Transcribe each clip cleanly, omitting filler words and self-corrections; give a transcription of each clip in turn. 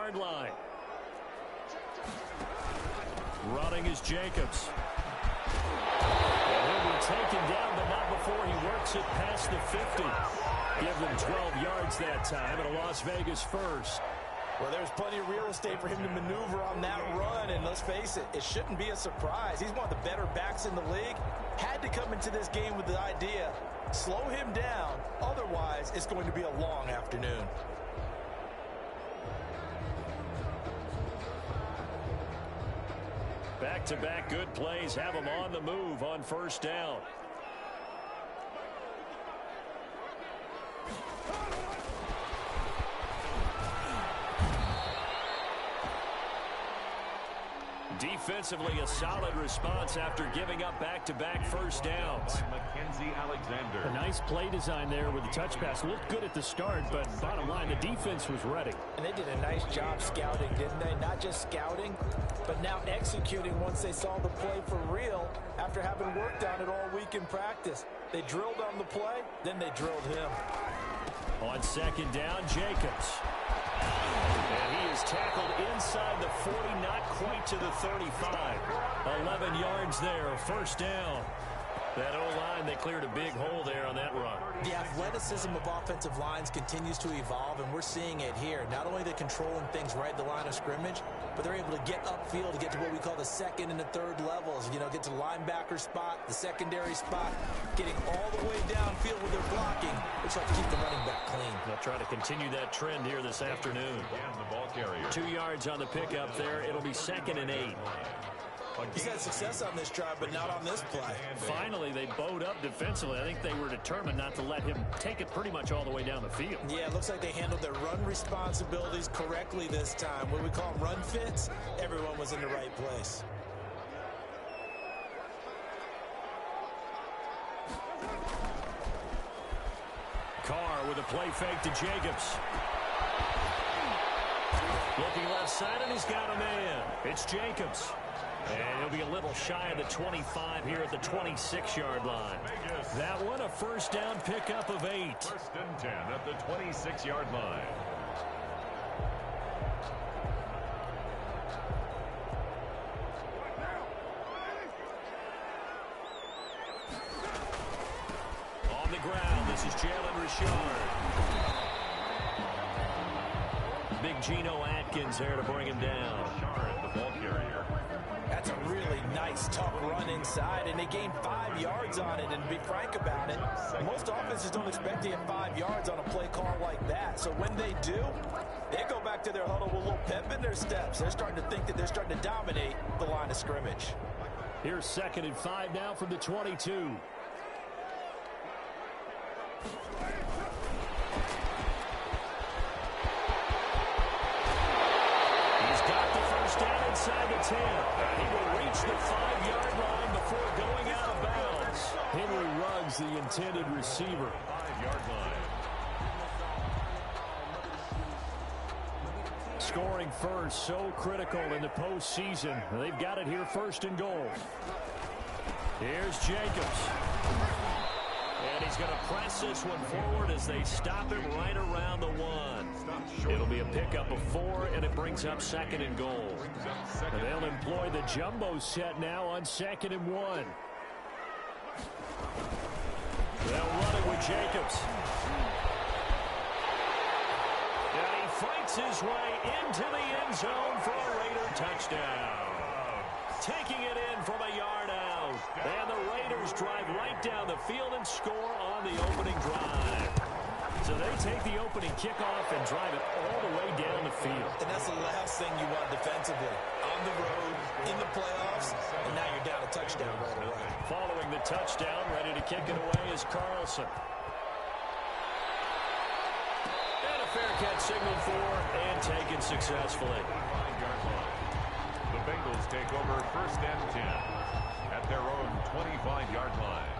6-yard line. Running is Jacobs. And he'll be taken down, but not before he works it past the 50. Give them 12 yards that time, and a Las Vegas first. Well, there's plenty of real estate for him to maneuver on that run, and let's face it, it shouldn't be a surprise. He's one of the better backs in the league. Had to come into this game with the idea, slow him down, otherwise it's going to be a long afternoon. Back-to-back good plays have him on the move on first down. Defensively, a solid response after giving up back-to-back first downs. A nice play design there with the touch pass. Looked good at the start, but bottom line, the defense was ready. And they did a nice job scouting, didn't they? Not just scouting, but now executing once they saw the play for real after having worked on it all week in practice. They drilled on the play, then they drilled him. On second down, Jacobs. And he is tackled inside the 40, not quite to the 35. 11 yards there, first down. That O-line, they cleared a big hole there on that run. The athleticism of offensive lines continues to evolve, and we're seeing it here. Not only are they controlling things right at the line of scrimmage, but they're able to get upfield to get to what we call the second and the third levels. You know, get to the linebacker spot, the secondary spot, getting all the way downfield with their blocking, which helps keep the running back clean. They'll try to continue that trend here this afternoon. 2 yards on the pickup there. It'll be 2nd and 8. He's had success on this drive, but not on this play. Finally, they bowed up defensively. I think they were determined not to let him take it pretty much all the way down the field. Yeah, it looks like they handled their run responsibilities correctly this time. What we call them run fits, everyone was in the right place. Carr with a play fake to Jacobs. Looking left side, and he's got a man. It's Jacobs. And he'll be a little shy of the 25 here at the 26-yard line. That one, a first down pickup of 8. 1st and 10 at the 26-yard line. On the ground, this is Jalen Richard. Big Geno Atkins there to bring him down. Richard, the ball carrier. That's a really nice, tough run inside, and they gained 5 yards on it. And to be frank about it, most offenses don't expect to get 5 yards on a play call like that. So when they do, they go back to their huddle with a little pep in their steps. They're starting to think that they're starting to dominate the line of scrimmage. Here's 2nd and 5 now from the 22. Inside the 10. He will reach the 5-yard line before going out of bounds. Henry Ruggs, the intended receiver. 5-yard line. Scoring first, so critical in the postseason. They've got it here, 1st and goal. Here's Jacobs. And he's going to press this one forward as they stop him right around the 1. It'll be a pickup of 4, and it brings up 2nd and goal. And they'll employ the jumbo set now on 2nd and 1. They'll run it with Jacobs. And he fights his way into the end zone for a Raider touchdown. Taking it in from a yard out. And the Raiders drive right down the field and score on the opening drive. So they take the opening kickoff and drive it all the way down the field. And that's the last thing you want defensively. On the road, in the playoffs, and now you're down a touchdown right away. Following the touchdown, ready to kick it away is Carlson. And a fair catch signaled for and taken successfully. 5-yard line. The Bengals take over 1st and 10 at their own 25-yard line.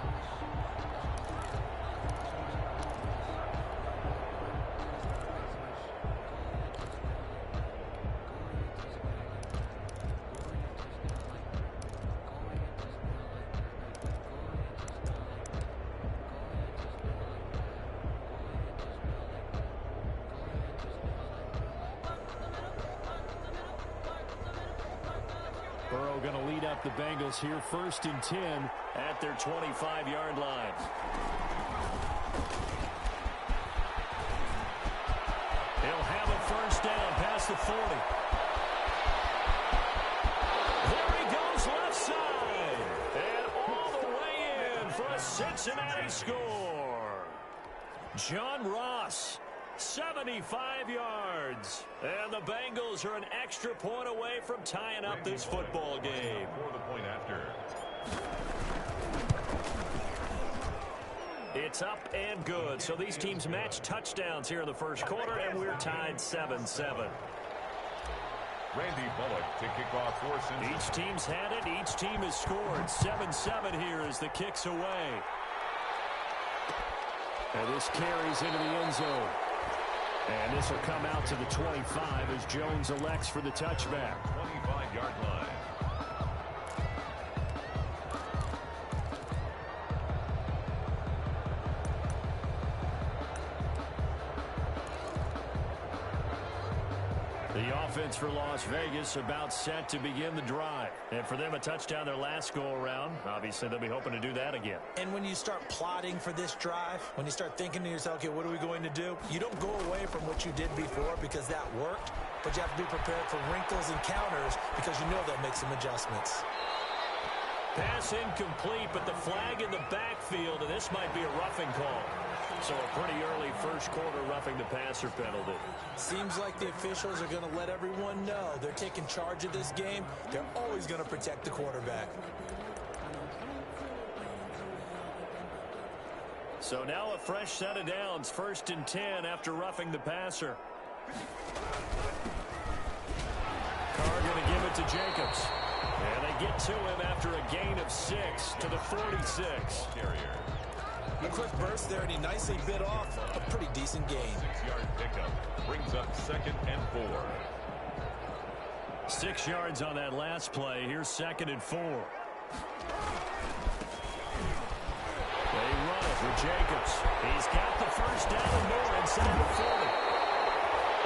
Burrow going to lead up the Bengals here, 1st and 10 at their 25-yard line. He'll have a first down past the 40. There he goes left side. And all the way in for a Cincinnati score. John Ross, 75 yards. And the Bengals are an extra point away from tying up this football game. For the point after. It's up and good. So these teams match touchdowns here in the first quarter, and we're tied 7-7. Randy Bullock to kick off for Cincinnati. Each team's had it. Each team has scored. 7-7 here as the kick's away. And this carries into the end zone. And this will come out to the 25 as Jones elects for the touchback. 25-yard line. The offense for Las Vegas about set to begin the drive. And for them, a touchdown their last go-around. Obviously, they'll be hoping to do that again. And when you start plotting for this drive, when you start thinking to yourself, okay, what are we going to do? You don't go away from what you did before because that worked, but you have to be prepared for wrinkles and counters because you know they'll make some adjustments. Pass incomplete, but the flag in the backfield, and this might be a roughing call. So a pretty early first quarter roughing the passer penalty. Seems like the officials are going to let everyone know they're taking charge of this game. They're always going to protect the quarterback. So now a fresh set of downs, 1st and 10 after roughing the passer. Carr going to give it to Jacobs. And they get to him after a gain of 6 to the 46. Carrier. A quick burst there, and he nicely bit off a pretty decent gain. 6-yard pickup brings up 2nd and 4. 6 yards on that last play. Here's 2nd and 4. They run it with Jacobs. He's got the first down and more inside the 40.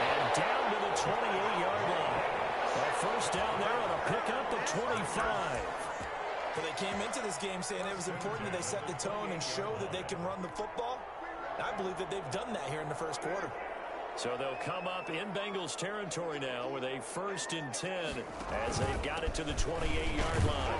And down to the 28-yard line. A first down there on a pickup of 25. But they came into this game saying it was important that they set the tone and show that they can run the football. I believe that they've done that here in the first quarter. So they'll come up in Bengals territory now with a 1st and 10 as they've got it to the 28-yard line.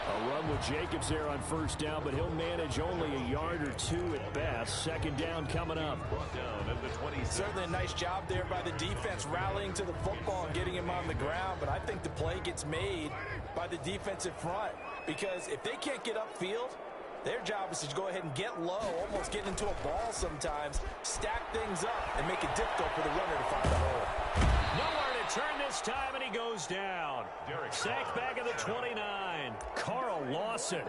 A run with Jacobs there on first down, but he'll manage only a yard or 2 at best. 2nd down coming up. Brought down at the 20. Certainly a nice job there by the defense rallying to the football and getting him on the ground, but I think the play gets made by the defensive front because if they can't get upfield, their job is to go ahead and get low, almost get into a ball sometimes, stack things up, and make it difficult for the runner to find a hole. Nowhere to turn this time, and he goes down. Sacked back at the 29. Carl Lawson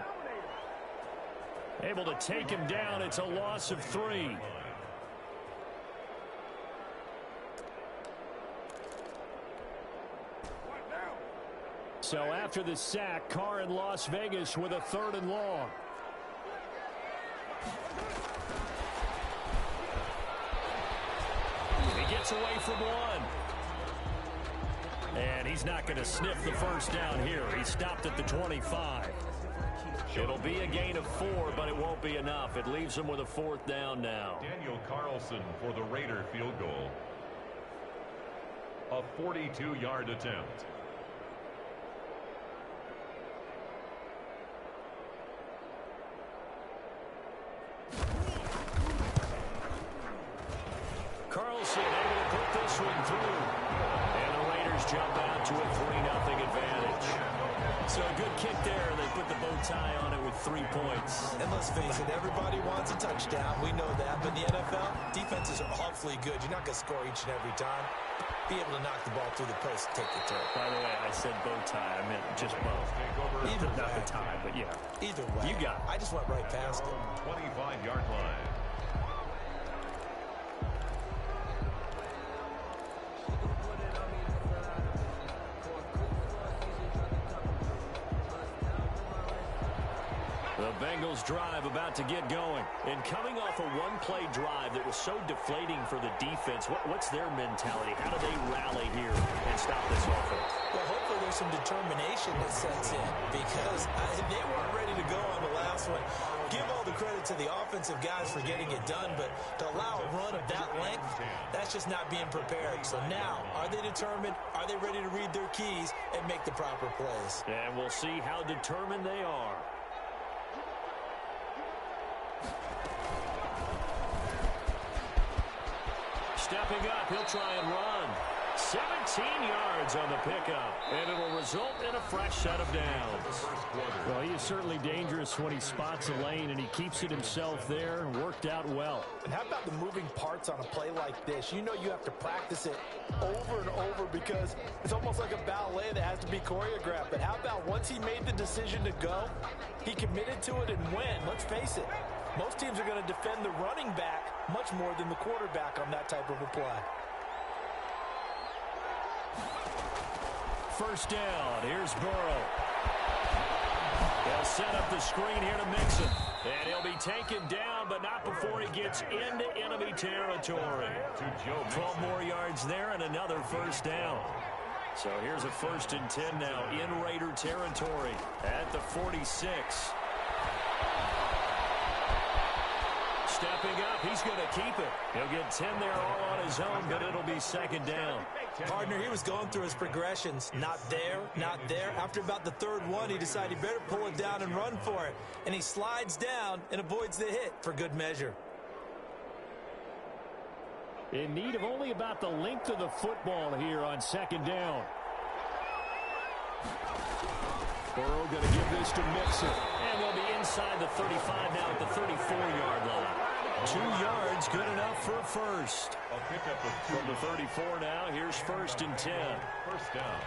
able to take him down. It's a loss of 3. So after the sack, Carr in Las Vegas with a 3rd and long. He gets away from 1. And he's not going to sniff the first down here. He stopped at the 25. It'll be a gain of 4, but it won't be enough. It leaves him with a 4th down now. Daniel Carlson for the Raider field goal. A 42-yard attempt. Carlson able to put this one through. And the Raiders jump out to a 3-0 advantage. So a good kick there. They put the bow tie on it with 3 points. And let's face it, everybody wants a touchdown. We know that. But in the NFL, defenses are awfully good. You're not going to score each and every time. Be able to knock the ball through the post and take the turn. By the way, I said bow tie. I meant just bow. Either Not way. the tie, but yeah. Either way. You got it. I just went right past it. 25-yard line. The Bengals drive about to get going. And coming off a one-play drive that was so deflating for the defense, what's their mentality? How do they rally here and stop this offense? Well, some determination that sets in because they weren't ready to go on the last one. Give all the credit to the offensive guys for getting it done, but to allow a run of that length, that's just not being prepared. So now, are they determined? Are they ready to read their keys and make the proper plays? And we'll see how determined they are. Stepping up, he'll try and run. 17 yards on the pickup, and it'll result in a fresh set of downs. Well, he is certainly dangerous when he spots a lane, and he keeps it himself there and worked out well. And how about the moving parts on a play like this? You know you have to practice it over and over because it's almost like a ballet that has to be choreographed. But how about once he made the decision to go, he committed to it and went. Let's face it, most teams are going to defend the running back much more than the quarterback on that type of a play. First down, here's Burrow. They'll set up the screen here to Mixon. And he'll be taken down, but not before he gets into enemy territory. 12 more yards there and another first down. So here's a 1st and 10 now in Raider territory at the 46. Stepping up, he's going to keep it. He'll get 10 there all on his own, but it'll be 2nd down. Partner, he was going through his progressions. Not there, not there. After about the 3rd one, he decided he better pull it down and run for it. And he slides down and avoids the hit for good measure. In need of only about the length of the football here on 2nd down. Burrow going to give this to Mixon. And they'll be inside the 35 now at the 34-yard line. 2 yards, good enough for a first. From the 34 now, here's 1st and 10. First down.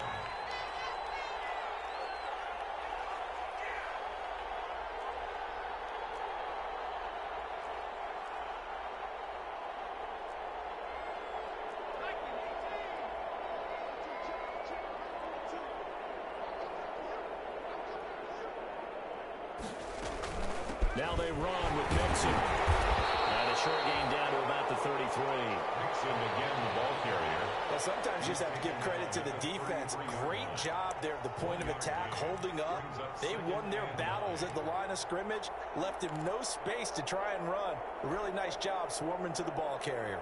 Now they run with Mixon. And a short gain down to about the 33. Mixon again, the ball carrier. Well, sometimes you just have to give credit to the defense. Great job there at the point of attack, holding up. They won their battles at the line of scrimmage, left him no space to try and run. A really nice job swarming to the ball carrier.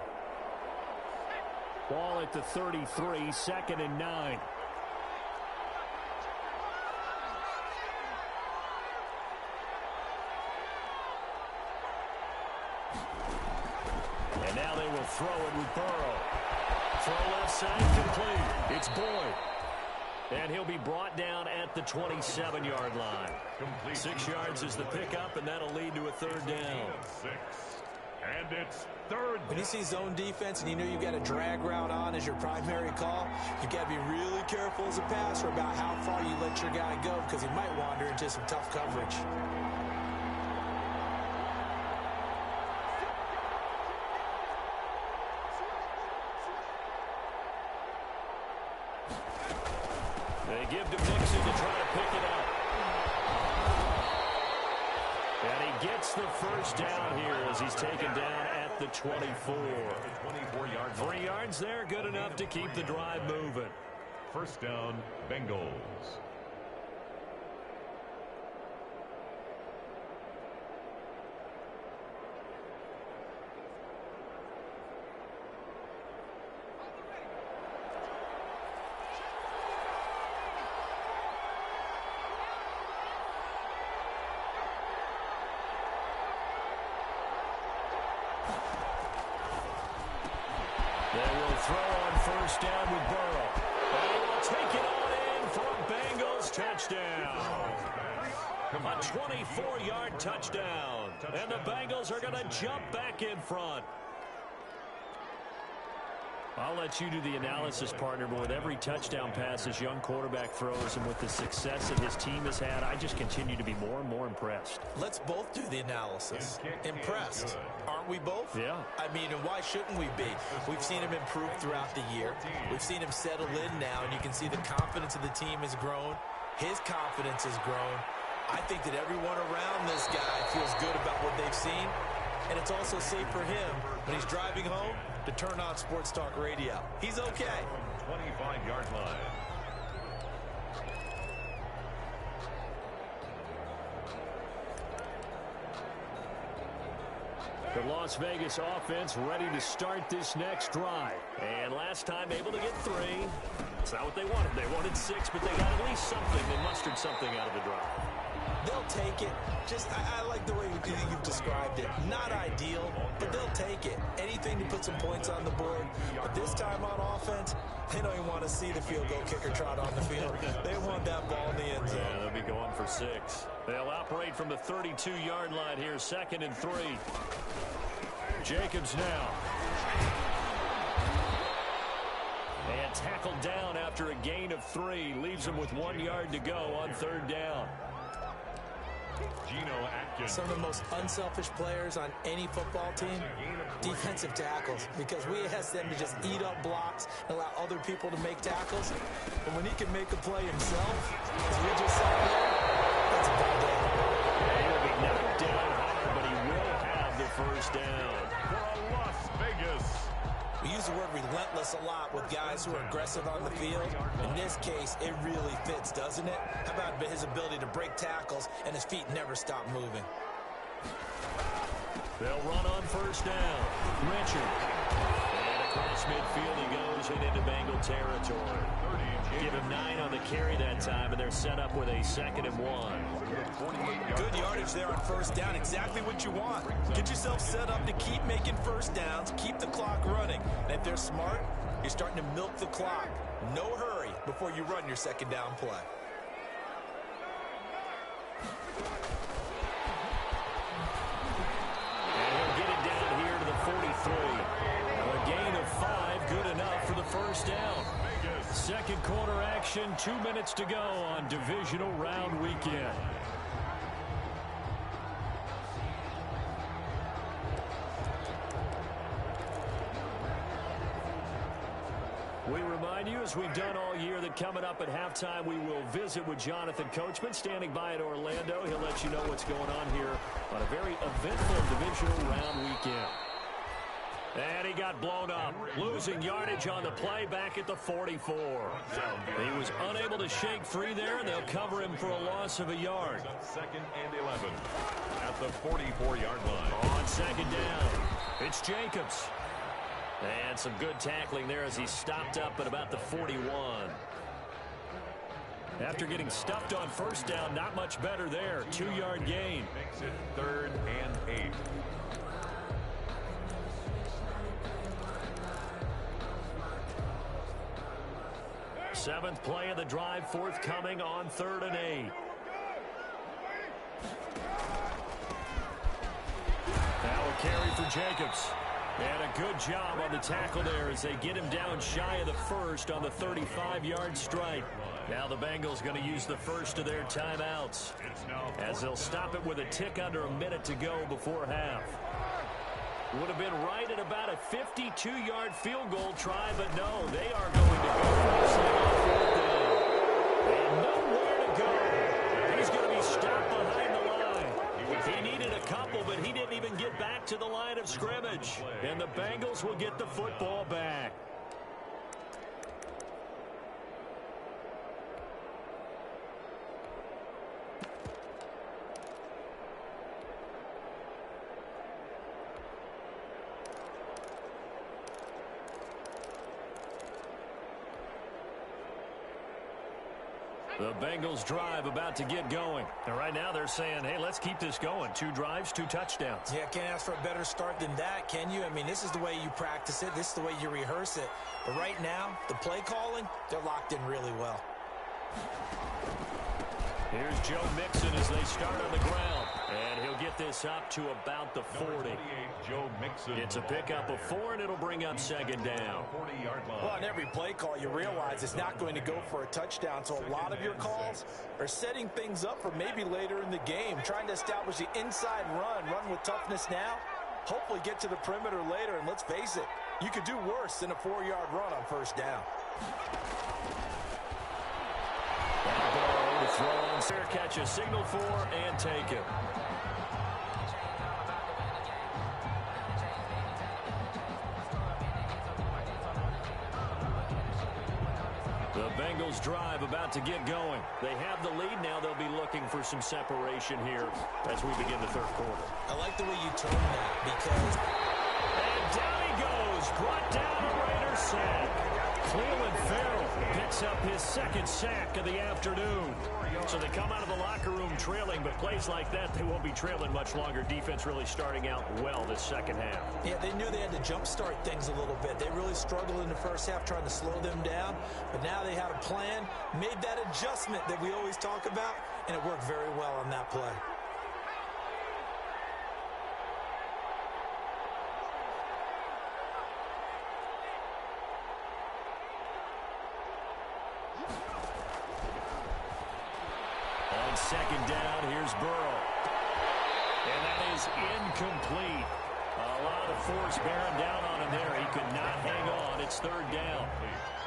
Ball at the 33, 2nd and 9. And now they will throw it with Burrow. Throw left side, complete. It's Boyd. And he'll be brought down at the 27-yard line. 6 yards is the pickup, and that'll lead to a 3rd down. 6. And it's 3rd. When you see zone defense and you know you've got a drag route on as your primary call, you've got to be really careful as a passer about how far you let your guy go because he might wander into some tough coverage. They give to Mixon to try to pick it up. And he gets the first down here as he's taken down at the 24. 24-yard 3 yards there, good enough to keep the drive moving. First down, Bengals. They will throw on first down with Burrow. And he will take it on in for a Bengals touchdown. A 24-yard touchdown. And the Bengals are going to jump back in front. I'll let you do the analysis, partner, but with every touchdown pass this young quarterback throws and with the success that his team has had, I just continue to be more and more impressed. Let's both do the analysis. Impressed. Aren't we both? Yeah. I mean, and why shouldn't we be? We've seen him improve throughout the year. We've seen him settle in now, and you can see the confidence of the team has grown. His confidence has grown. I think that everyone around this guy feels good about what they've seen. And it's also safe for him when he's driving home to turn on Sports Talk Radio. He's okay. 25-yard line. The Las Vegas offense ready to start this next drive. And last time able to get 3. It's not what they wanted. They wanted 6, but they got at least something. They mustered something out of the drive. They'll take it. I like the way you've described it. Not ideal, but they'll take it. Anything to put some points on the board. But this time on offense, they don't even want to see the field goal kicker trot on the field. They want that ball in the end zone. Yeah, they'll be going for 6. They'll operate from the 32-yard line here, 2nd and 3. Jacobs now. And tackled down after a gain of 3. Leaves him with 1 yard to go on 3rd down. Geno Atkins. Some of the most unselfish players on any football team, defensive tackles, because we ask them to just eat up blocks and allow other people to make tackles. But when he can make a play himself, as we just saw there, that's a ball down. He'll be knocked down hard, but he will have the 1st down. For Las Vegas. We use the word relentless a lot with guys who are aggressive on the field. In this case, it really fits, doesn't it? How about his ability to break tackles and his feet never stop moving? They'll run on 1st down. Richard. And across midfield he goes and into Bengal territory. Give him 9 on the carry that time, and they're set up with a 2nd and 1. Good yardage there on 1st down. Exactly what you want. Get yourself set up to keep making 1st downs, keep the clock running. And if they're smart, you're starting to milk the clock. No hurry before you run your 2nd down play. And he'll get it down here to the 43. A gain of 5, good enough for the 1st down. 2nd quarter action, 2 minutes to go on Divisional Round Weekend. We remind you, as we've done all year, that coming up at halftime, we will visit with Jonathan Coachman, standing by at Orlando. He'll let you know what's going on here on a very eventful Divisional Round Weekend. And he got blown up, losing yardage on the play back at the 44. He was unable to shake free there, and they'll cover him for a loss of a yard. 2nd and 11 at the 44-yard line. On 2nd down, it's Jacobs. And some good tackling there as he stopped up at about the 41. After getting stuffed on 1st down, not much better there. 2-yard gain. Makes it 3rd and 8. Seventh play of the drive forthcoming on 3rd and 8. Now a carry for Jacobs. And a good job on the tackle there as they get him down shy of the 1st on the 35-yard strike. Now the Bengals going to use the 1st of their timeouts as they'll stop it with a tick under a minute to go before half. Would have been right at about a 52-yard field goal try, but no, they are going to go for the second on 4th down. And nowhere to go. He's going to be stopped behind the line. He needed a couple, but he didn't even get back to the line of scrimmage. And the Bengals will get the football back. The Bengals drive about to get going. And right now they're saying, hey, let's keep this going. 2 drives, 2 touchdowns. Yeah, can't ask for a better start than that, can you? I mean, this is the way you practice it. This is the way you rehearse it. But right now, the play calling, they're locked in really well. Here's Joe Mixon as they start on the ground. And he'll get this up to about the 40. Joe Mixon. It's a pickup of 4, and it'll bring up 2nd down. 40-yard line. Well, on every play call, you realize it's not going to go for a touchdown. So a lot of your calls are setting things up for maybe later in the game, trying to establish the inside run with toughness now, hopefully get to the perimeter later. And let's face it, you could do worse than a 4-yard run on 1st down. Throw on fair catch, a signal for, and take it. The Bengals drive about to get going. They have the lead now. They'll be looking for some separation here as we begin the third quarter. I like the way you turn that because... And down he goes. Brought down a Raider sack. Cleveland Farrell picks up his second sack of the afternoon. So they come out of the locker room trailing, but plays like that, they won't be trailing much longer. Defense really starting out well this second half. Yeah, they knew they had to jumpstart things a little bit. They really struggled in the first half trying to slow them down, but now they had a plan, made that adjustment that we always talk about, and it worked very well on that play. Second down, here's Burrow. And that is incomplete. A lot of force bearing down on him there. He could not hang on. It's third down.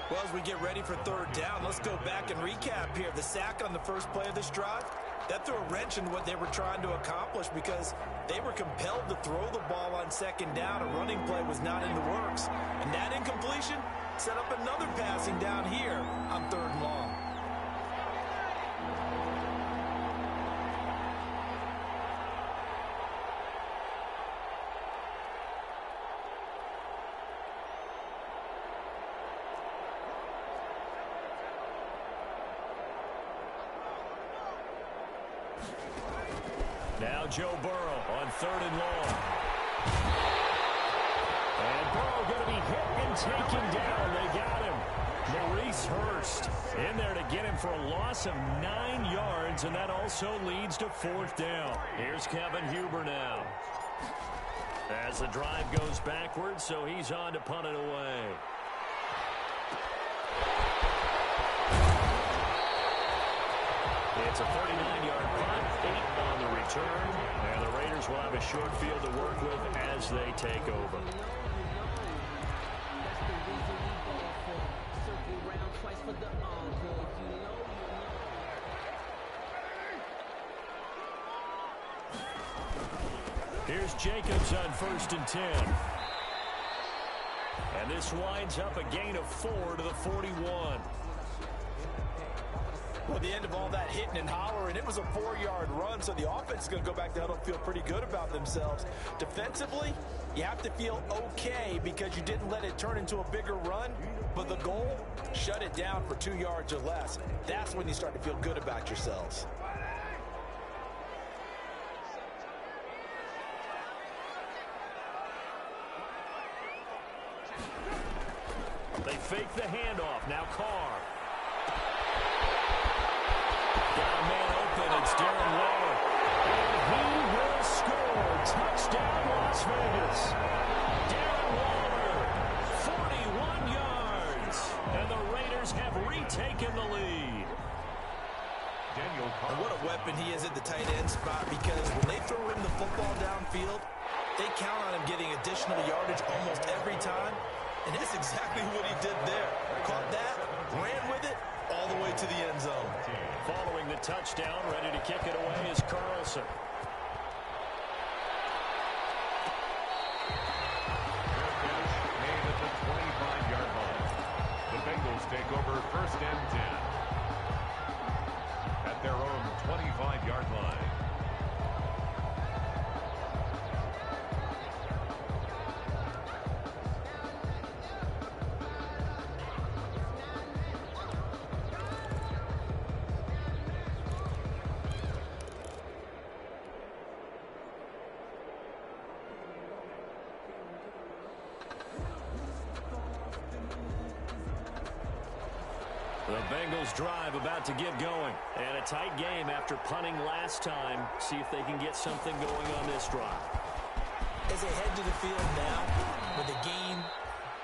Well, as we get ready for third down, let's go back and recap here. The sack on the first play of this drive, that threw a wrench in what they were trying to accomplish because they were compelled to throw the ball on second down. A running play was not in the works. And that incompletion set up another passing down here on third and long. Now Joe Burrow on third and long. And Burrow going to be hit and taken down. They got him. Maurice Hurst in there to get him for a loss of 9 yards, and that also leads to fourth down. Here's Kevin Huber now. As the drive goes backwards, so he's on to punt it away. It's a 39-yard punt, 8 on the return, and the Raiders will have a short field to work with as they take over. Here's Jacobs on 1st and 10. And this winds up a gain of 4 to the 41. Well, at the end of all that hitting and hollering, it was a 4-yard run, so the offense is going to go back to huddle and feel pretty good about themselves. Defensively, you have to feel okay because you didn't let it turn into a bigger run, but the goal, shut it down for 2 yards or less. That's when you start to feel good about yourselves. They fake the handoff. Now Carr. Got a man open. It's Darren Waller. And he will score. Touchdown, Las Vegas. Darren Waller, 41 yards. And the Raiders have retaken the lead. And what a weapon he is at the tight end spot, because when they throw him the football downfield, they count on him getting additional yardage almost every time. And that's exactly what he did there. Caught that, ran with it, all the way to the end zone. Following the touchdown, ready to kick it away is Carlson. Made at the 25-yard line. The Bengals take over 1st and 10 at their own 25-yard line. The Bengals drive about to get going. And a tight game after punting last time. See if they can get something going on this drive. As they head to the field now, with the game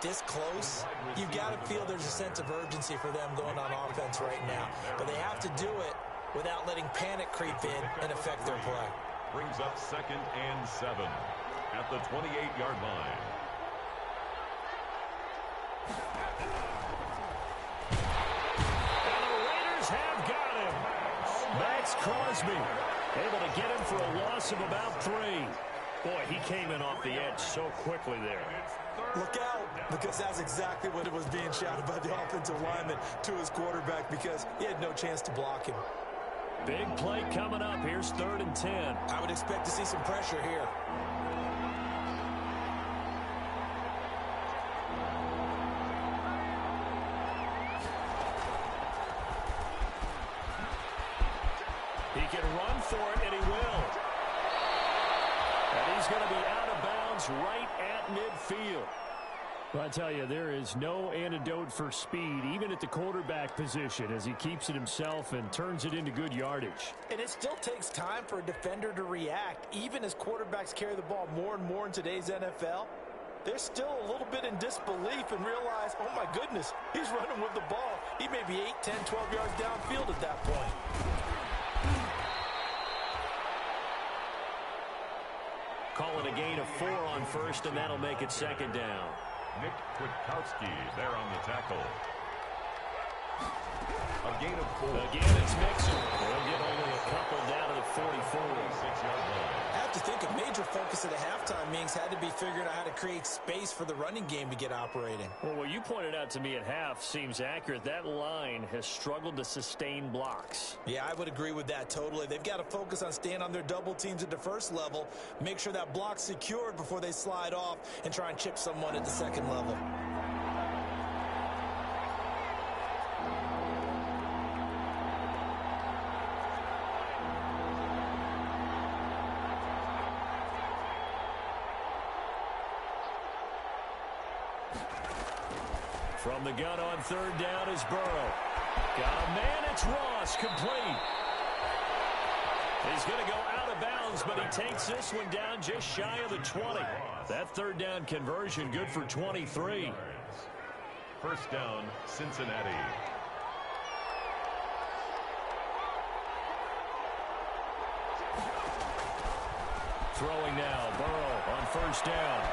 this close, you've got to feel there's a sense of urgency for them going on offense right now. But they have to do it without letting panic creep in and affect their play. Brings up 2nd and 7 at the 28-yard line. Have got him. Max Crosby able to get him for a loss of about 3. Boy, he came in off the edge so quickly there. Look out, because that's exactly what it was being shouted by the offensive lineman to his quarterback, because he had no chance to block him. Big play coming up. Here's 3rd and 10. I would expect to see some pressure here. He can run for it, and he will. And he's going to be out of bounds right at midfield. Well, I tell you, there is no antidote for speed, even at the quarterback position, as he keeps it himself and turns it into good yardage. And it still takes time for a defender to react. Even as quarterbacks carry the ball more and more in today's NFL, they're still a little bit in disbelief and realize, oh my goodness, he's running with the ball. He may be 8, 10, 12 yards downfield at that point. Call it a gain of 4 on 1st, and that'll make it 2nd down. Nick Kwiatkowski there on the tackle. A gain of 4. Again, it's Mixon. They'll get only a couple down to the 44. 6-yard line. I have to think a major focus at the halftime meetings had to be figuring out how to create space for the running game to get operating. Well, what you pointed out to me at half seems accurate. That line has struggled to sustain blocks. Yeah, I would agree with that totally. They've got to focus on staying on their double teams at the first level, make sure that block's secured before they slide off and try and chip someone at the second level. From the gun on 3rd down is Burrow. Got a man, it's Ross, complete. He's going to go out of bounds, but he takes this one down just shy of the 20. That 3rd down conversion good for 23. 1st down, Cincinnati. Throwing now, Burrow on 1st down.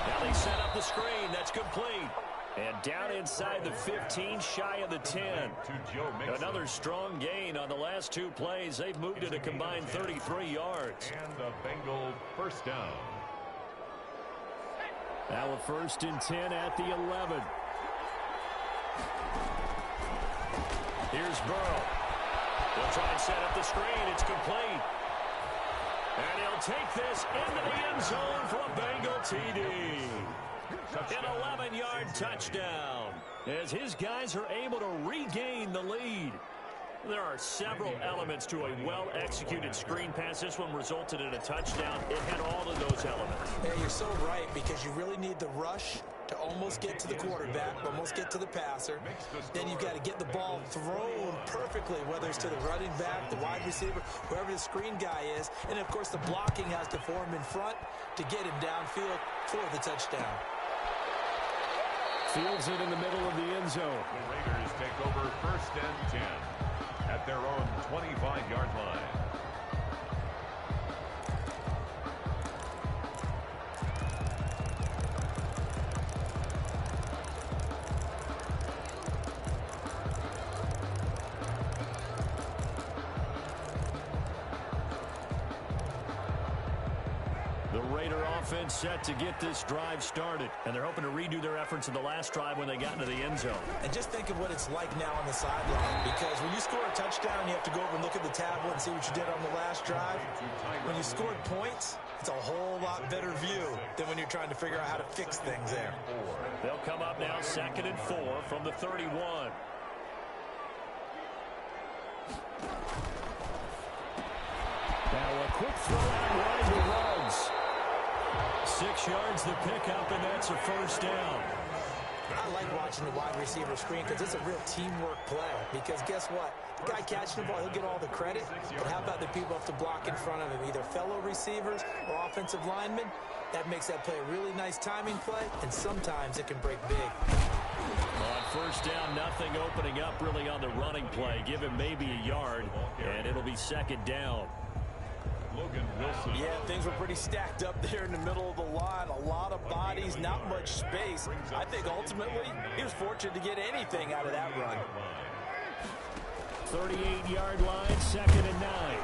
Now they set up the screen. That's complete. And down inside the 15, shy of the 10. To Joe Mixon. Another strong gain on the last 2 plays. They've moved it a combined 33 yards. And the Bengal 1st down. Now a 1st and 10 at the 11. Here's Burrow. They'll try and set up the screen. It's complete. And he'll take this into the end zone for a Bengal TD. An 11-yard touchdown as his guys are able to regain the lead. There are several elements to a well-executed screen pass. This one resulted in a touchdown. It had all of those elements. Yeah, you're so right, because you really need the rush to almost get to the quarterback, almost get to the passer. Then you've got to get the ball thrown perfectly, whether it's to the running back, the wide receiver, whoever the screen guy is. And, of course, the blocking has to form in front to get him downfield for the touchdown. Fields it in the middle of the end zone. The Raiders take over 1st and 10 at their own 25-yard line. The Raider offense set to get this drive started, and they're hoping to redo their efforts in the last drive when they got into the end zone. And just think of what it's like now on the sideline, because when you score a touchdown, you have to go over and look at the tablet and see what you did on the last drive. When you scored points, it's a whole lot better view than when you're trying to figure out how to fix things there. They'll come up now 2nd and 4 from the 31. Now a quick throw out wide to Ruggs. 6 yards the pickup, and that's a 1st down. I like watching the wide receiver screen because it's a real teamwork play. Because guess what? The guy catching the ball, he'll get all the credit. But how about the people have to block in front of him, either fellow receivers or offensive linemen? That makes that play a really nice timing play, and sometimes it can break big. On 1st down, nothing opening up really on the running play. Give him maybe a yard, and it'll be 2nd down. Logan Wilson. Yeah, things were pretty stacked up there in the middle of the line. A lot of bodies, not much space. I think ultimately he was fortunate to get anything out of that run. 38-yard line, 2nd and 9.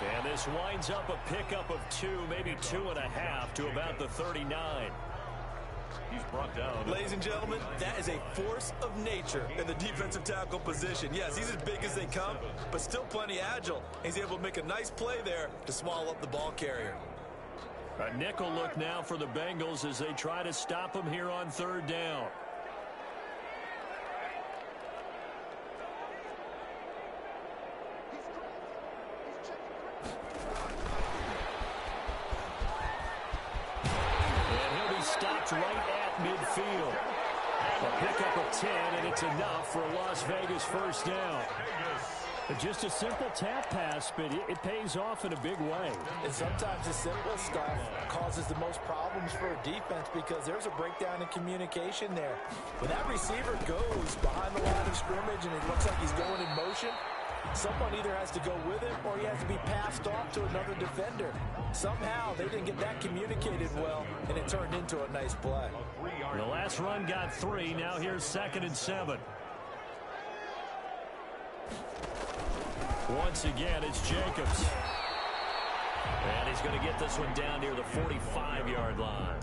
And this winds up a pickup of 2, maybe 2.5 to about the 39. He's brought down. Ladies and gentlemen, that is a force of nature in the defensive tackle position. Yes, he's as big as they come, but still plenty agile. He's able to make a nice play there to swallow up the ball carrier. A nickel look now for the Bengals as they try to stop him here on 3rd down. Stopped right at midfield. A pickup of 10, and it's enough for a Las Vegas first down. Just a simple tap pass, but it pays off in a big way. And sometimes the simple stuff causes the most problems for a defense because there's a breakdown in communication there. When that receiver goes behind the line of scrimmage and it looks like he's going in motion, someone either has to go with him or he has to be passed off to another defender. Somehow they didn't get that communicated well, and it turned into a nice play. The last run got 3. Now here's 2nd and 7. Once again, it's Jacobs. And he's going to get this one down near the 45-yard line.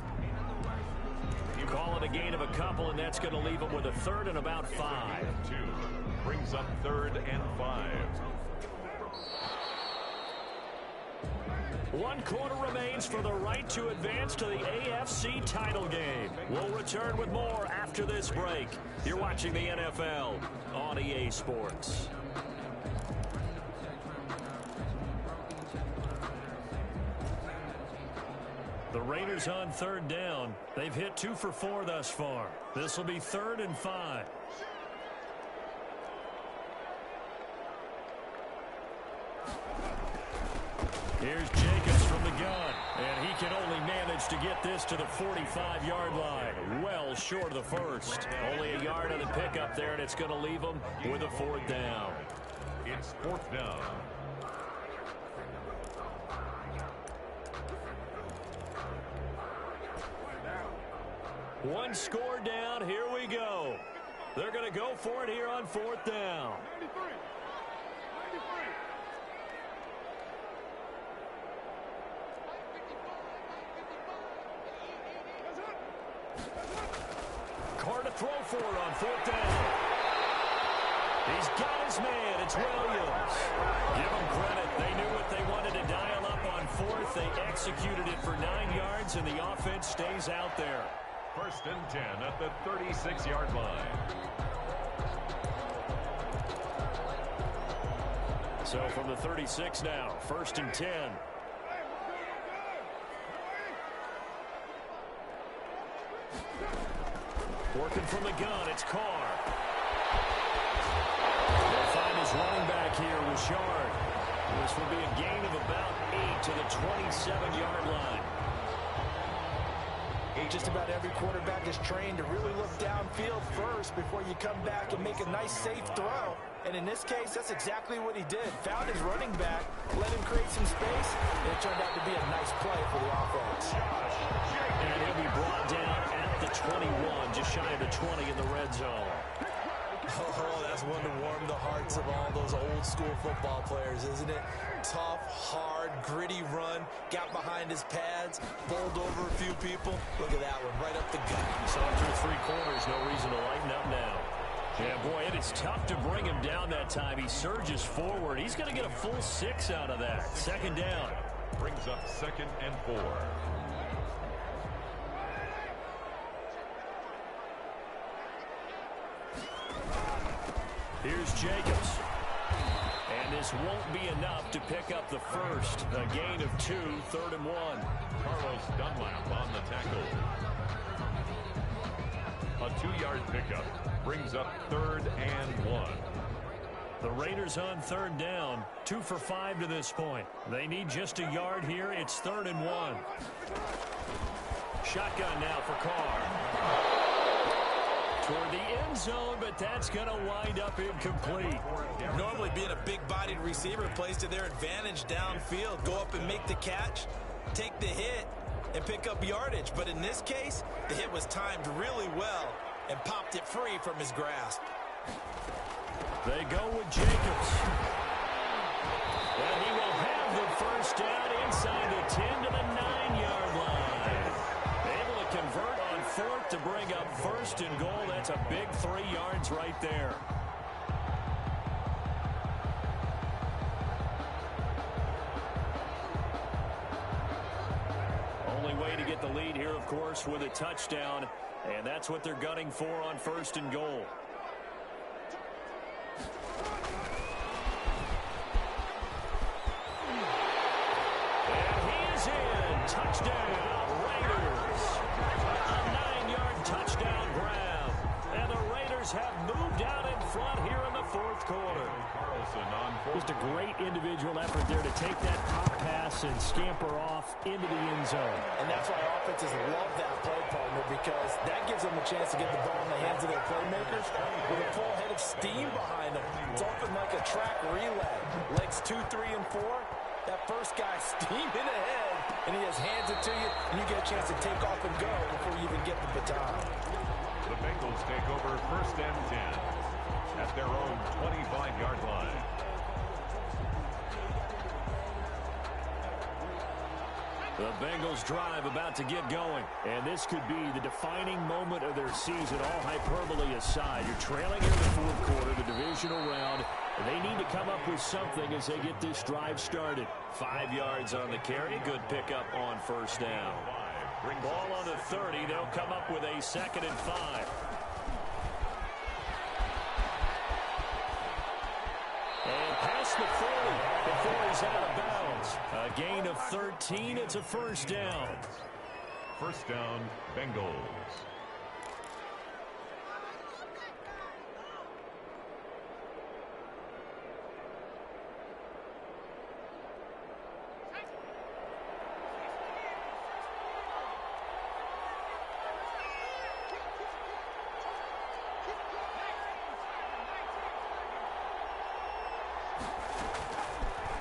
You call it a gain of a couple, and that's going to leave him with a 3rd and about 5. 2 brings up 3rd and 5. 1 quarter remains for the right to advance to the AFC title game. We'll return with more after this break. You're watching the NFL on EA Sports. The Raiders on 3rd down. They've hit 2 for 4 thus far. This will be 3rd and 5. Here's Jacobs from the gun, and he can only manage to get this to the 45-yard line. Well short of the first. Only a yard on the pickup there, and it's going to leave him with a 4th down. It's 4th down. One score down. Here we go. They're going to go for it here on 4th down. Carr to throw for it on 4th down. He's got his man. It's Williams. Give them credit. They knew what they wanted to dial up on 4th. They executed it for 9 yards, and the offense stays out there. 1st and 10 at the 36-yard line. So from the 36 now, 1st and 10. Working from the gun, it's Carr. They'll find his running back here with Shard. This will be a gain of about 8 to the 27-yard line. Just about every quarterback is trained to really look downfield first before you come back and make a nice, safe throw. And in this case, that's exactly what he did. Found his running back, let him create some space, and it turned out to be a nice play for the offense. And he'll be brought down at the 21, just shy of the 20 in the red zone. Oh, that's one to warm the hearts of all those old-school football players, isn't it? Tough, hard, gritty run, got behind his pads, bowled over a few people. Look at that one, right up the gut. So after 3 quarters, no reason to lighten up now. Yeah, boy, it is tough to bring him down that time. He surges forward. He's going to get a full 6 out of that. 2nd down. Brings up 2nd and 4. Here's Jacobs. And this won't be enough to pick up the first. A gain of 2, 3rd and 1. Carlos Dunlap on the tackle. A 2-yard pickup brings up 3rd and 1. The Raiders on 3rd down. 2 for 5 to this point. They need just a yard here. It's 3rd and 1. Shotgun now for Carr. Toward the end zone, but that's going to wind up incomplete. Normally being a big-bodied receiver plays to their advantage downfield. Go up and make the catch, take the hit, and pick up yardage. But in this case, the hit was timed really well and popped it free from his grasp. They go with Jacobs. And he will have the first down inside the 10 to the 9-yard line. Able to convert on fourth to bring up first and goal. That's a big 3 yards right there. Only way to get the lead here, of course, with a touchdown. And that's what they're gunning for on first and goal. Touchdown, Raiders. A 9-yard touchdown grab. And the Raiders have moved out in front here in the fourth quarter. Just a great individual effort there to take that pop pass and scamper off into the end zone. And that's why offenses love that play, partner, because that gives them a chance to get the ball in the hands of their playmakers with a full head of steam behind them. It's often like a track relay. Legs 2, 3, and 4. That first guy steaming ahead, and he has hands it to you, and you get a chance to take off and go before you even get the baton. The Bengals take over first and 10 at their own 25-yard line. The Bengals drive about to get going, and this could be the defining moment of their season, all hyperbole aside. You're trailing here in the fourth quarter, the divisional round. They need to come up with something as they get this drive started. 5 yards on the carry. Good pickup on first down. Ball on the 30. They'll come up with a 2nd and 5. And past the 40 before he's out of bounds. A gain of 13. It's a first down. First down, Bengals.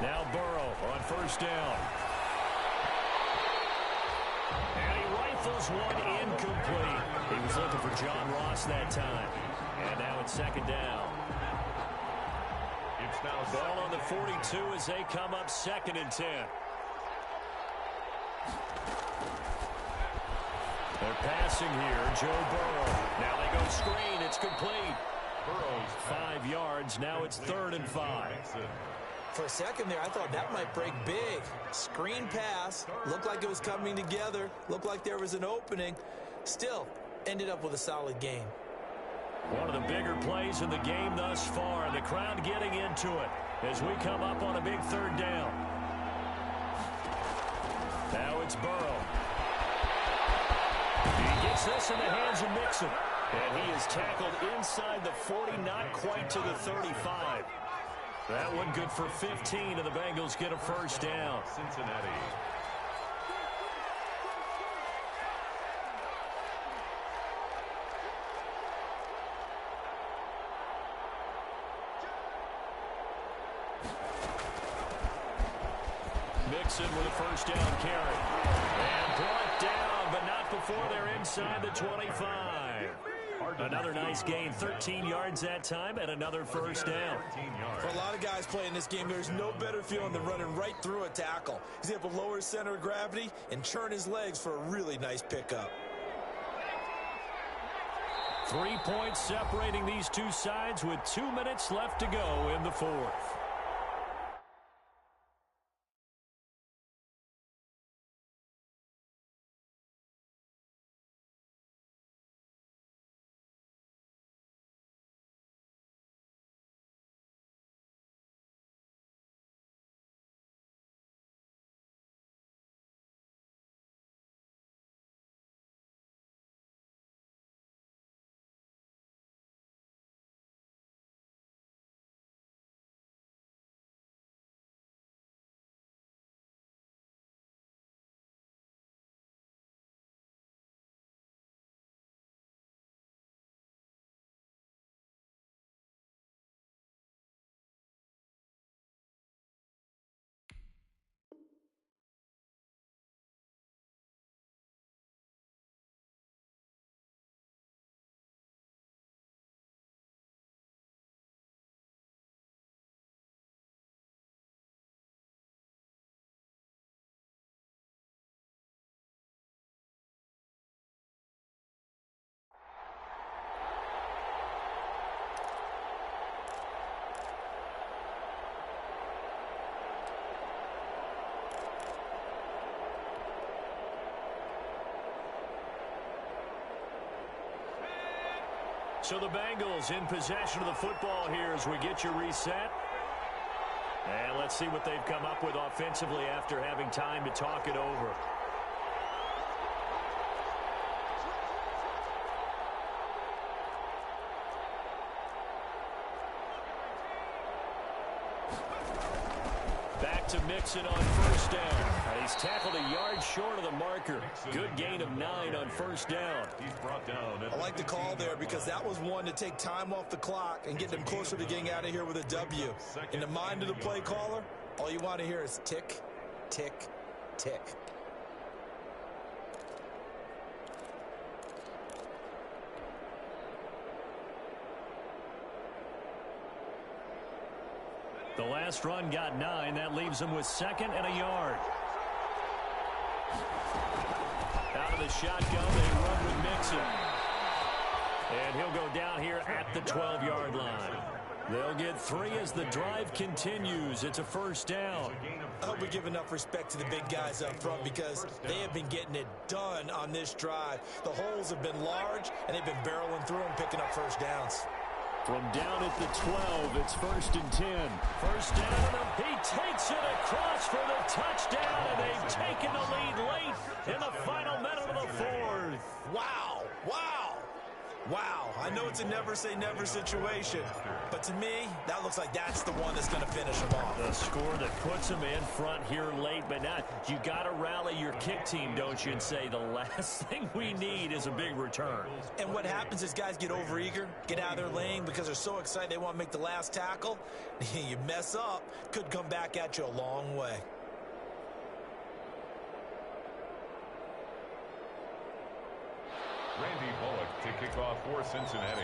Now Burrow on first down. And he rifles one incomplete. He was looking for John Ross that time. And now it's 2nd down. It's now ball on the 42 as they come up 2nd and 10. They're passing here. Joe Burrow. Now they go screen. It's complete. Burrow's 5 yards. Now it's 3rd and 5. For a second there, I thought that might break big. Screen pass. Looked like it was coming together. Looked like there was an opening. Still, ended up with a solid game. One of the bigger plays in the game thus far, and the crowd getting into it as we come up on a big 3rd down. Now it's Burrow. He gets this in the hands of Mixon. And he is tackled inside the 40, not quite to the 35. That one good for 15, and the Bengals get a first down. Cincinnati. Mixon with a first down carry. And brought down, but not before they're inside the 25. Another nice gain, 13 yards that time, and another first down. For a lot of guys playing this game, there's no better feeling than running right through a tackle. He's able to lower his center of gravity and churn his legs for a really nice pickup. 3 points separating these two sides with 2 minutes left to go in the fourth. So the Bengals in possession of the football here as we get you reset. And let's see what they've come up with offensively after having time to talk it over. Back to Mixon on first down. He's tackled a yard short of the marker. Good gain of 9 on first down. He's brought down. I like the call there because that was one to take time off the clock and get them closer to getting out of here with a W. In the mind of the play caller, all you want to hear is tick, tick, tick. The last run got 9. That leaves him with 2nd and a yard. Out of the shotgun, they run with Mixon. And he'll go down here at the 12-yard line. They'll get 3 as the drive continues. It's a first down. I hope we give enough respect to the big guys up front because they have been getting it done on this drive. The holes have been large, and they've been barreling through and picking up first downs. From down at the 12, it's 1st and 10. First down, and he takes it across for the touchdown, and they've taken the lead late in the final minute of the 4th. Wow, wow, wow. I know it's a never-say-never situation, but to me, that looks like that's the one that's going to finish them off. The score that puts them in front here late, but not. You got to rally your kick team, don't you, and say the last thing we need is a big return. And what happens is guys get overeager, get out of their lane because they're so excited they want to make the last tackle. You mess up, could come back at you a long way. Randy Bullock to kick off for Cincinnati.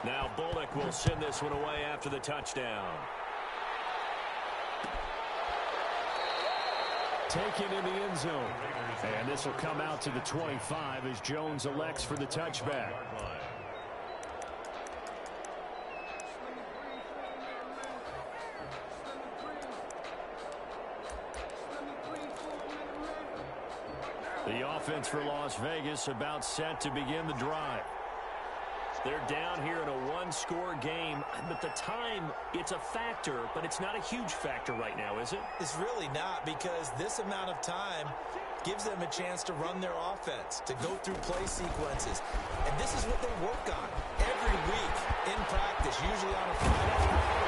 Now Bullock will send this one away after the touchdown. Taken in the end zone. And this will come out to the 25 as Jones elects for the touchback. The offense for Las Vegas about set to begin the drive. They're down here in a one-score game, but the time, it's a factor, but it's not a huge factor right now, is it? It's really not, because this amount of time gives them a chance to run their offense, to go through play sequences. And this is what they work on every week in practice, usually on a Friday.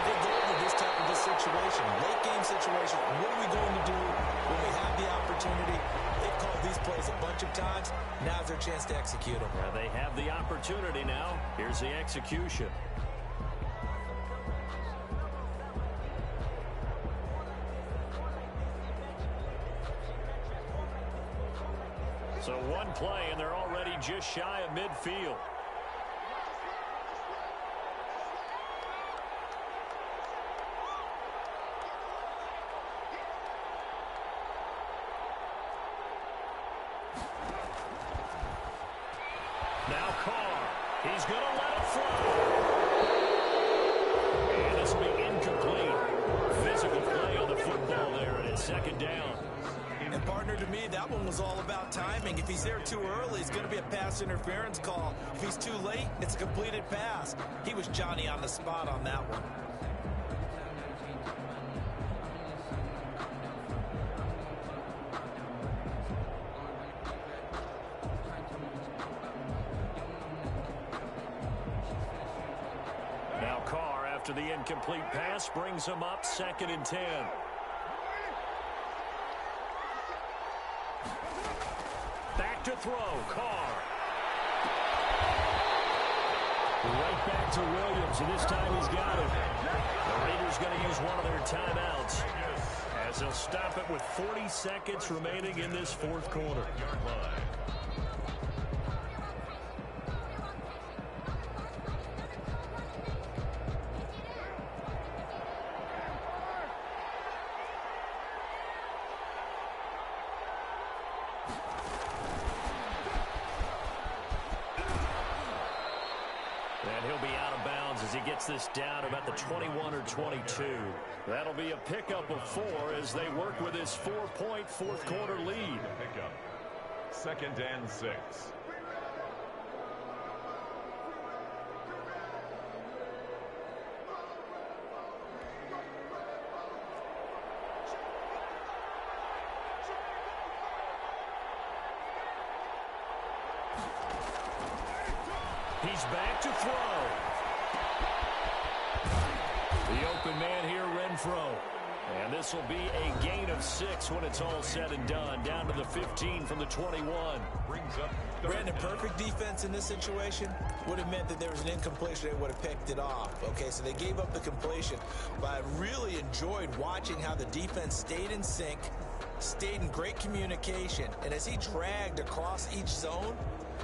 They go over this type of situation, late game situation. What are we going to do when we have the opportunity? They've called these plays a bunch of times. Now's their chance to execute them. Well, they have the opportunity now. Here's the execution. So one play, and they're already just shy of midfield. Now Carr. He's going to let it fly. And this will be incomplete. Physical play on the football there, and it's second down. And partner, to me, that one was all about timing. If he's there too early, it's going to be a pass interference call. If he's too late, it's a completed pass. He was Johnny on the spot on that one. Now Carr, after the incomplete pass, brings him up 2nd and 10. Back to throw, Carr. Right back to Williams, and this time he's got it. The Raiders going to use one of their timeouts as they'll stop it with 40 seconds remaining in this 4th quarter. And he'll be out of bounds as he gets this down about the 21 or 22. That'll be a pickup of 4 as they work with his 4-point 4th quarter lead. Pickup. 2nd and 6. He's back to throw. The open man here, Renfro. And this will be a gain of 6 when it's all said and done. Down to the 15 from the 21. Brings up Brandon, perfect defense in this situation would have meant that there was an incompletion. They would have picked it off. Okay, so they gave up the completion. But I really enjoyed watching how the defense stayed in sync, stayed in great communication. And as he dragged across each zone,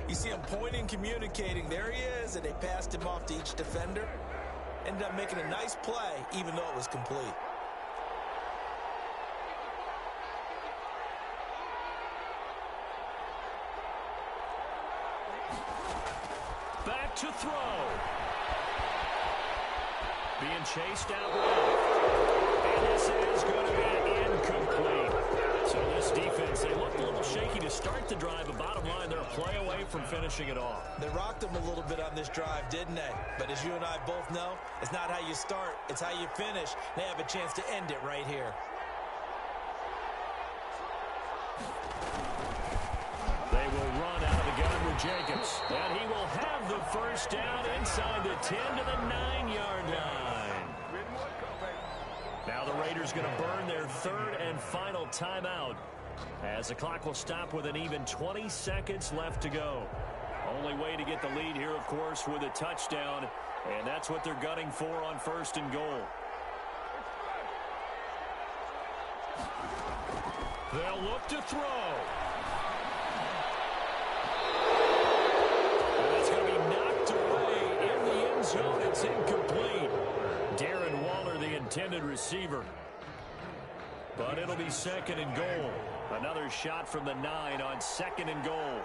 you see him pointing, communicating. There he is, and they passed him off to each defender. Ended up making a nice play, even though it was complete. Back to throw. Being chased out left. And this is going to be incomplete. So this defense, they looked a little shaky to start the drive, but bottom line, they're a play away from finishing it off. They rocked them a little bit on this drive, didn't they? But as you and I both know, it's not how you start, it's how you finish. They have a chance to end it right here. They will run out of the gun with Jacobs. And he will have the first down inside the 10 to the 9-yard line. Now the Raiders going to burn their third and final timeout as the clock will stop with an even 20 seconds left to go. Only way to get the lead here, of course, with a touchdown, and that's what they're gunning for on first and goal. They'll look to throw. And that's going to be knocked away in the end zone. It's incomplete. Darren Waller, the intended receiver. But it'll be second and goal. Another shot from the 9 on second and goal.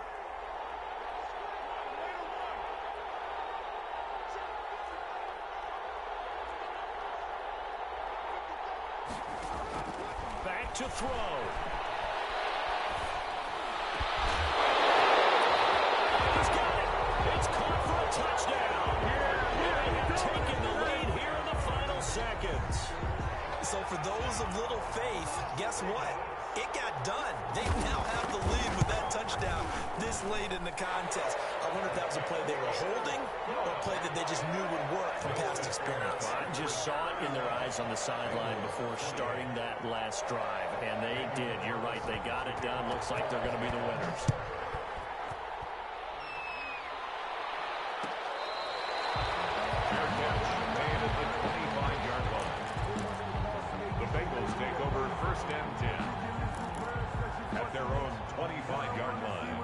Back to throw. He's got it. It's caught for a touchdown. And they have taken the lead here in the final seconds. So for those of little faith, guess what? It got done. They now have the lead with that touchdown this late in the contest. I wonder if that was a play they were holding or a play that they just knew would work from past experience. I just saw it in their eyes on the sideline before starting that last drive, and they did. You're right. They got it done. Looks like they're going to be the winners. Fair catch made at the 25-yard line. The Bengals take over first and 10 at their own 25-yard line.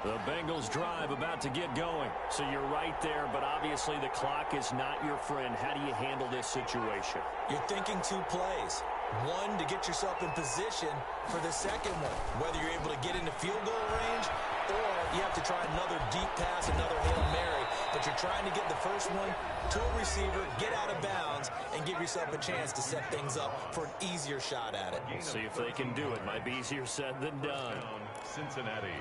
The Bengals drive about to get going. So you're right there, but obviously the clock is not your friend. How do you handle this situation? You're thinking 2 plays. One, to get yourself in position for the second one, whether you're able to get into field goal range or you have to try another deep pass, another Hail Mary. But you're trying to get the first one to a receiver, get out of bounds, and give yourself a chance to set things up for an easier shot at it. We'll see if they can do it. Might be easier said than done. Cincinnati.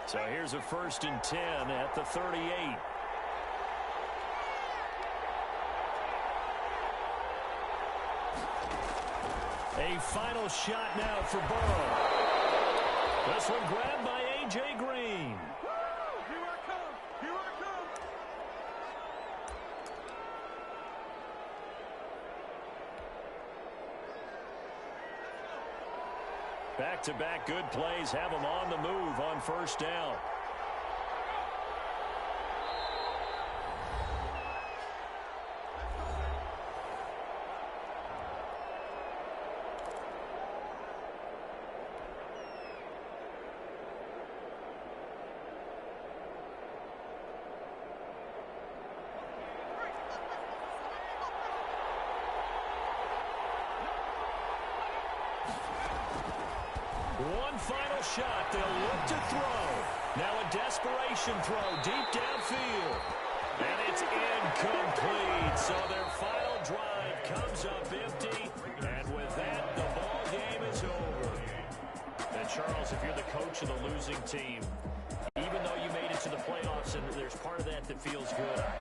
So here's a first and 10 at the 38. A final shot now for Burrow. This one grabbed by A.J. Green. Back-to-back good plays have them on the move on first down. One final shot. They'll look to throw. Now a desperation throw deep downfield. And it's incomplete. So their final drive comes up empty. And with that, the ball game is over. And Charles, if you're the coach of the losing team, even though you made it to the playoffs and there's part of that that feels good,